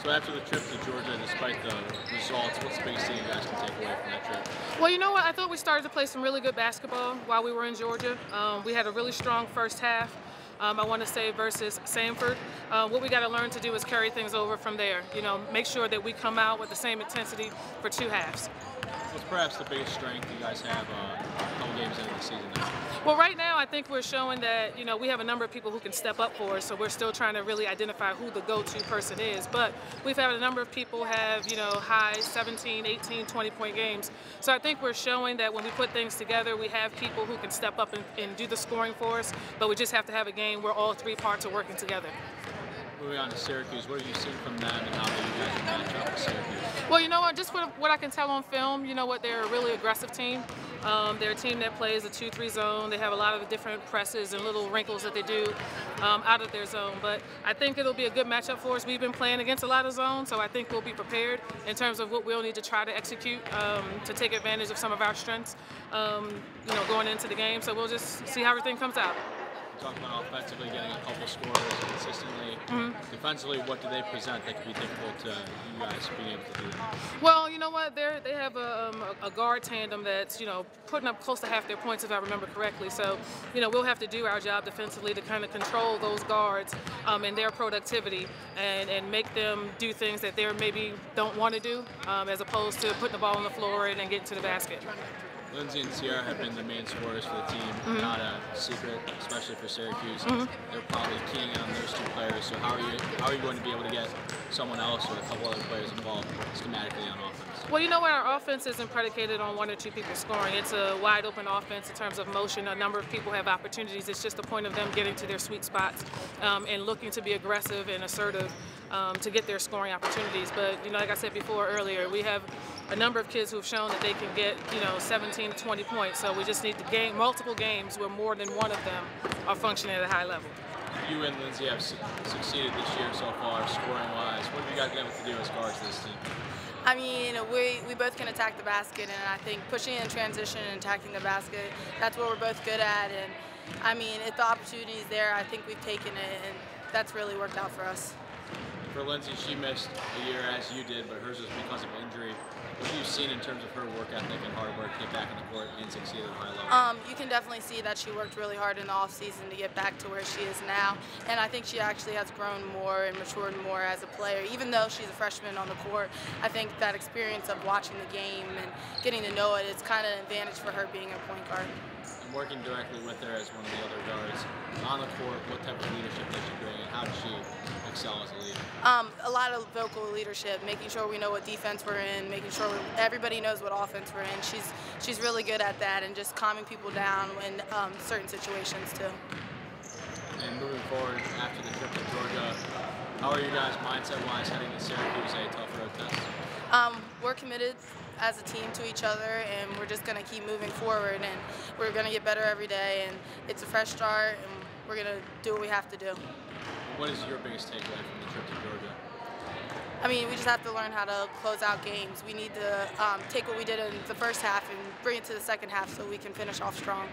So after the trip to Georgia, despite the results, what's the biggest thing you guys can take away from that trip? Well, you know what? I thought we started to play some really good basketball while we were in Georgia. We had a really strong first half. I want to say versus Samford. What we got to learn to do is carry things over from there. You know, make sure that we come out with the same intensity for two halves. What's perhaps the biggest strength you guys have a couple games into the season now? Well, right now I think we're showing that, you know, we have a number of people who can step up for us, so we're still trying to really identify who the go-to person is. But we've had a number of people have, you know, high 17, 18, 20-point games. So I think we're showing that when we put things together, we have people who can step up and do the scoring for us, but we just have to have a game where all three parts are working together. Moving on to Syracuse, what have you seen from them and how do you guys match up with Syracuse? Well, you know what, just what I can tell on film, you know what, they're a really aggressive team. They're a team that plays a 2-3 zone. They have a lot of different presses and little wrinkles that they do out of their zone. But I think it'll be a good matchup for us. We've been playing against a lot of zones, so I think we'll be prepared in terms of what we'll need to try to execute to take advantage of some of our strengths, you know, going into the game. So we'll just see how everything comes out. Talking about offensively getting a couple scores consistently. Defensively, what do they present that could be difficult to you guys being able to do that? Well, you know what? They have a guard tandem that's, you know, putting up close to half their points if I remember correctly. So, you know, we'll have to do our job defensively to kind of control those guards and their productivity and make them do things that they maybe don't want to do as opposed to putting the ball on the floor and getting to the basket. Lindsay and Sierra have been the main scorers for the team. Not a secret, especially for Syracuse. They're probably keying in on those two players. So how are you going to be able to get someone else or a couple other players involved schematically on offense? Well, you know what? Our offense isn't predicated on one or two people scoring. It's a wide open offense in terms of motion. A number of people have opportunities. It's just the point of them getting to their sweet spots and looking to be aggressive and assertive to get their scoring opportunities. But, you know, like I said before earlier, we have a number of kids who've shown that they can get, you know, 17 to 20 points. So we just need to gain multiple games where more than one of them are functioning at a high level. You and Lindsay have succeeded this year so far, scoring-wise. What have you guys been able to do as guards to this team? I mean, we both can attack the basket, and I think pushing in transition and attacking the basket, that's what we're both good at. And I mean, if the opportunity is there, I think we've taken it, and that's really worked out for us. For Lindsay, she missed a year as you did, but hers was because of injury. What have you seen in terms of her work ethic and hard work to get back in the court and succeed at a high level? You can definitely see that she worked really hard in the off-season to get back to where she is now, and I think she actually has grown more and matured more as a player. Even though she's a freshman on the court, I think that experience of watching the game and getting to know it, it's kind of an advantage for her being a point guard. And working directly with her as one of the other guards, on the court, what type of leadership does she bring and how does she excel as a leader? A lot of vocal leadership, making sure we know what defense we're in, making sure everybody knows what offense we're in. She's really good at that, and just calming people down in certain situations too. And moving forward after the trip to Georgia, how are you guys mindset-wise heading to Syracuse, a tough road test? We're committed as a team to each other, and we're just going to keep moving forward, and we're going to get better every day, and it's a fresh start, and we're going to do what we have to do. What is your biggest takeaway from the trip to Georgia? I mean, we just have to learn how to close out games. We need to take what we did in the first half and bring it to the second half so we can finish off strong.